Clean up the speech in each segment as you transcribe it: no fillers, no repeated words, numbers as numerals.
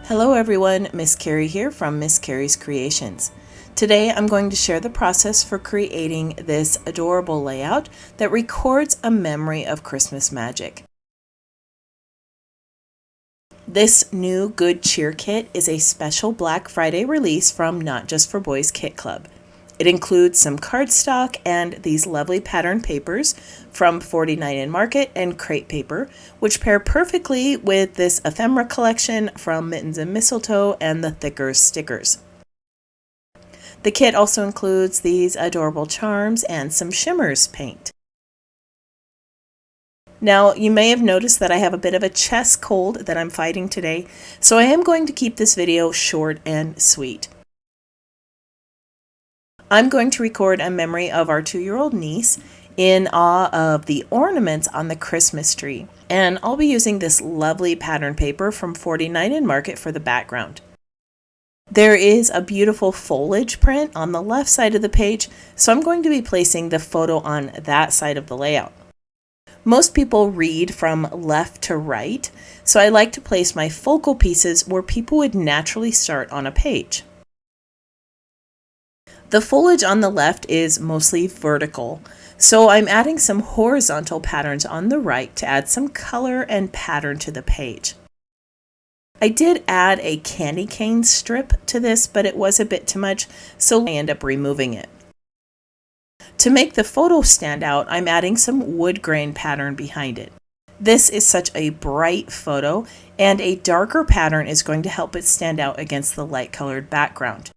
Hello everyone, Miss Carrie here from Miss Carrie's Creations. Today I'm going to share the process for creating this adorable layout that records a memory of Christmas magic. This new Good Cheer Kit is a special Black Friday release from Not Just for Boys Kit Club. It includes some cardstock and these lovely pattern papers from 49 Market and Crate Paper, which pair perfectly with this ephemera collection from Mittens and Mistletoe and the thicker stickers. The kit also includes these adorable charms and some shimmers paint. Now, you may have noticed that I have a bit of a chest cold that I'm fighting today, so I am going to keep this video short and sweet. I'm going to record a memory of our 2-year-old niece in awe of the ornaments on the Christmas tree. And I'll be using this lovely pattern paper from 49 Market for the background. There is a beautiful foliage print on the left side of the page, so I'm going to be placing the photo on that side of the layout. Most people read from left to right, so I like to place my focal pieces where people would naturally start on a page. The foliage on the left is mostly vertical, so I'm adding some horizontal patterns on the right to add some color and pattern to the page. I did add a candy cane strip to this, but it was a bit too much, so I end up removing it. To make the photo stand out, I'm adding some wood grain pattern behind it. This is such a bright photo, and a darker pattern is going to help it stand out against the light colored background.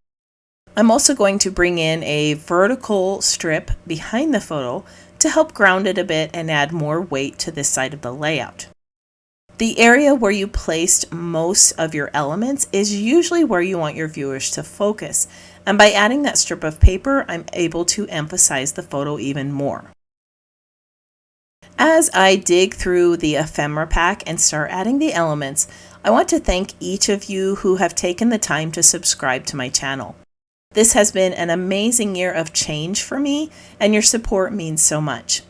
I'm also going to bring in a vertical strip behind the photo to help ground it a bit and add more weight to this side of the layout. The area where you placed most of your elements is usually where you want your viewers to focus, and by adding that strip of paper, I'm able to emphasize the photo even more. As I dig through the ephemera pack and start adding the elements, I want to thank each of you who have taken the time to subscribe to my channel. This has been an amazing year of change for me, and your support means so much.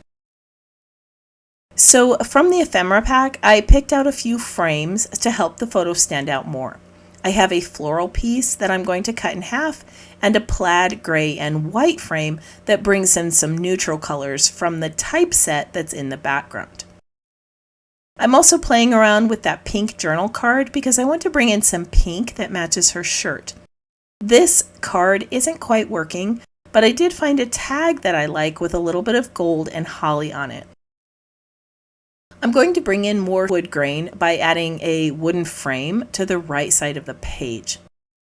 So from the ephemera pack, I picked out a few frames to help the photo stand out more. I have a floral piece that I'm going to cut in half and a plaid gray and white frame that brings in some neutral colors from the typeset that's in the background. I'm also playing around with that pink journal card because I want to bring in some pink that matches her shirt. This card isn't quite working, but I did find a tag that I like with a little bit of gold and holly on it. I'm going to bring in more wood grain by adding a wooden frame to the right side of the page.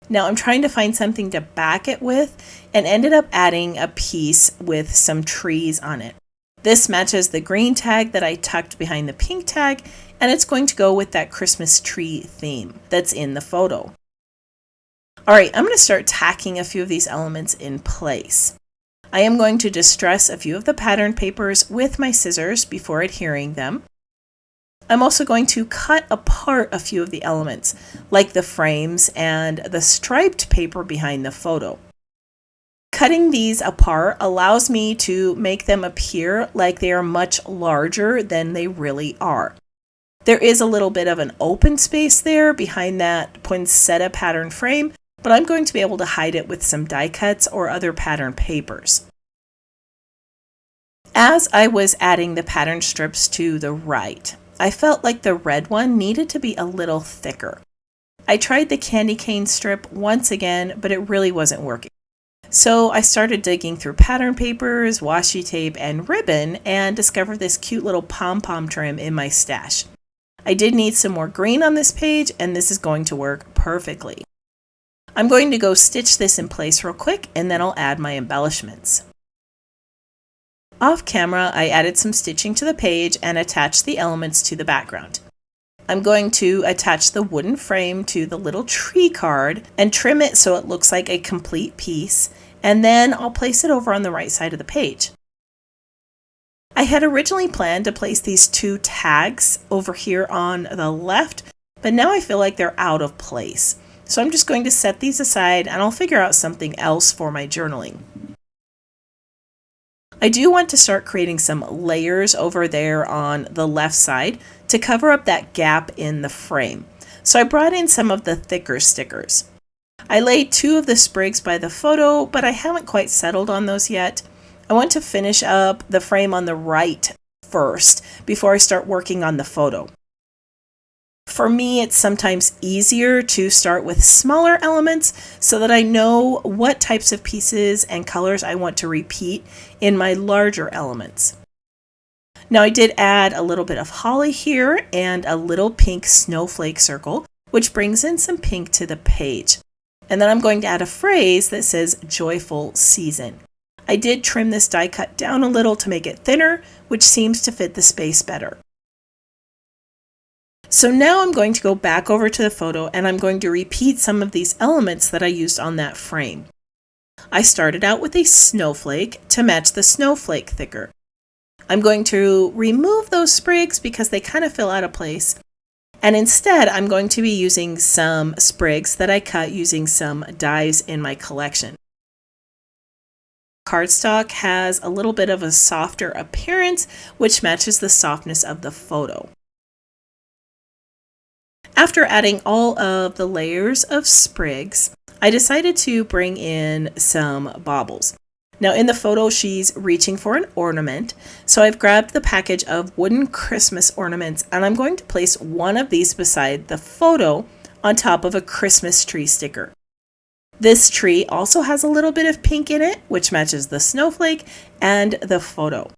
Now I'm trying to find something to back it with and ended up adding a piece with some trees on it. This matches the green tag that I tucked behind the pink tag, and it's going to go with that Christmas tree theme that's in the photo. Alright, I'm going to start tacking a few of these elements in place. I am going to distress a few of the pattern papers with my scissors before adhering them. I'm also going to cut apart a few of the elements, like the frames and the striped paper behind the photo. Cutting these apart allows me to make them appear like they are much larger than they really are. There is a little bit of an open space there behind that poinsettia pattern frame, but I'm going to be able to hide it with some die cuts or other pattern papers. As I was adding the pattern strips to the right, I felt like the red one needed to be a little thicker. I tried the candy cane strip once again, but it really wasn't working. So I started digging through pattern papers, washi tape, and ribbon and discovered this cute little pom-pom trim in my stash. I did need some more green on this page, and this is going to work perfectly. I'm going to go stitch this in place real quick, and then I'll add my embellishments. Off camera, I added some stitching to the page and attached the elements to the background. I'm going to attach the wooden frame to the little tree card and trim it so it looks like a complete piece, and then I'll place it over on the right side of the page. I had originally planned to place these two tags over here on the left, but now I feel like they're out of place. So I'm just going to set these aside and I'll figure out something else for my journaling. I do want to start creating some layers over there on the left side to cover up that gap in the frame. so I brought in some of the thicker stickers. I laid 2 of the sprigs by the photo, but I haven't quite settled on those yet. I want to finish up the frame on the right first before I start working on the photo. For me, it's sometimes easier to start with smaller elements so that I know what types of pieces and colors I want to repeat in my larger elements. Now I did add a little bit of holly here and a little pink snowflake circle, which brings in some pink to the page. And then I'm going to add a phrase that says joyful season. I did trim this die cut down a little to make it thinner, which seems to fit the space better. So now I'm going to go back over to the photo and I'm going to repeat some of these elements that I used on that frame. I started out with a snowflake to match the snowflake thicker. I'm going to remove those sprigs because they kind of fell out of place. And instead, I'm going to be using some sprigs that I cut using some dies in my collection. Cardstock has a little bit of a softer appearance, which matches the softness of the photo. After adding all of the layers of sprigs, I decided to bring in some baubles. Now in the photo, she's reaching for an ornament, so I've grabbed the package of wooden Christmas ornaments and I'm going to place one of these beside the photo on top of a Christmas tree sticker. This tree also has a little bit of pink in it, which matches the snowflake and the photo.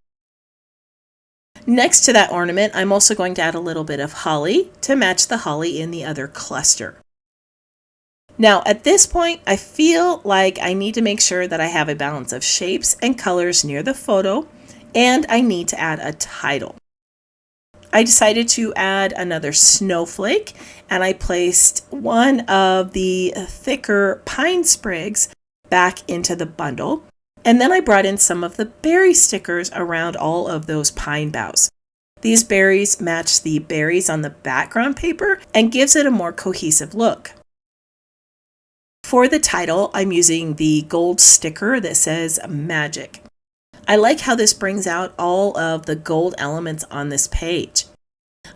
Next to that ornament, I'm also going to add a little bit of holly to match the holly in the other cluster. Now at this point, I feel like I need to make sure that I have a balance of shapes and colors near the photo, and I need to add a title. I decided to add another snowflake, and I placed one of the thicker pine sprigs back into the bundle, and then I brought in some of the berry stickers around all of those pine boughs. These berries match the berries on the background paper and gives it a more cohesive look. For the title, I'm using the gold sticker that says Magic. I like how this brings out all of the gold elements on this page.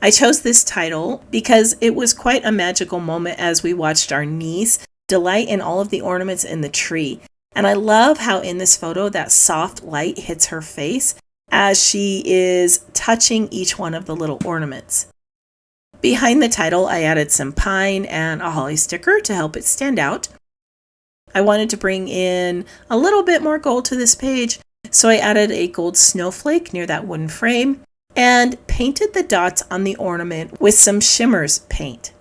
I chose this title because it was quite a magical moment as we watched our niece delight in all of the ornaments in the tree. And I love how in this photo that soft light hits her face as she is touching each one of the little ornaments. Behind the title, I added some pine and a holly sticker to help it stand out. I wanted to bring in a little bit more gold to this page, so I added a gold snowflake near that wooden frame and painted the dots on the ornament with some shimmers paint.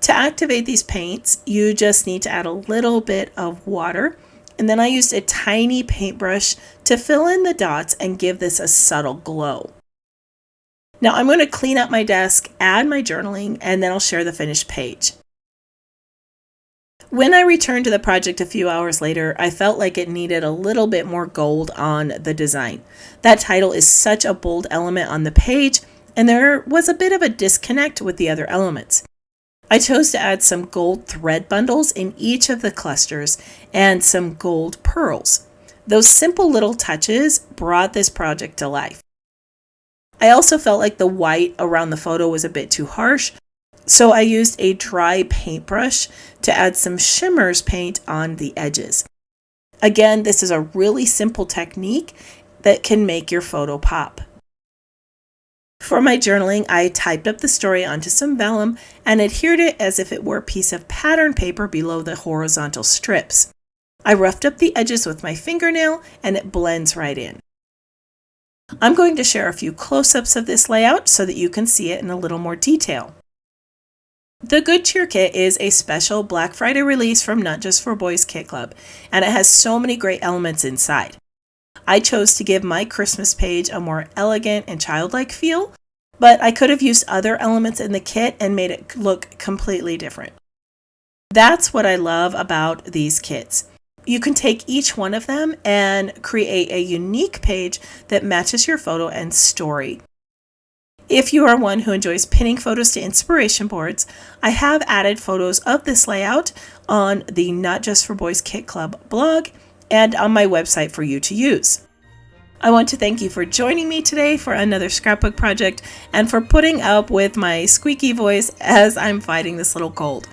To activate these paints, you just need to add a little bit of water, and then I used a tiny paintbrush to fill in the dots and give this a subtle glow. Now I'm going to clean up my desk, add my journaling, and then I'll share the finished page. When I returned to the project a few hours later, I felt like it needed a little bit more gold on the design. That title is such a bold element on the page, and there was a bit of a disconnect with the other elements. I chose to add some gold thread bundles in each of the clusters and some gold pearls. Those simple little touches brought this project to life. I also felt like the white around the photo was a bit too harsh, so I used a dry paintbrush to add some shimmers paint on the edges. Again, this is a really simple technique that can make your photo pop. For my journaling, I typed up the story onto some vellum and adhered it as if it were a piece of pattern paper below the horizontal strips. I roughed up the edges with my fingernail and it blends right in. I'm going to share a few close-ups of this layout so that you can see it in a little more detail. The Good Cheer Kit is a special Black Friday release from Not Just for Boys Kit Club, and it has so many great elements inside. I chose to give my Christmas page a more elegant and childlike feel, but I could have used other elements in the kit and made it look completely different. That's what I love about these kits. You can take each one of them and create a unique page that matches your photo and story. If you are one who enjoys pinning photos to inspiration boards, I have added photos of this layout on the Not Just for Boys Kit Club blog and on my website for you to use. I want to thank you for joining me today for another scrapbook project and for putting up with my squeaky voice as I'm fighting this little cold.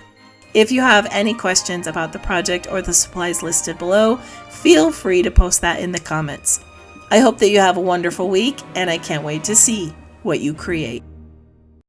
If you have any questions about the project or the supplies listed below, feel free to post that in the comments. I hope that you have a wonderful week, and I can't wait to see what you create.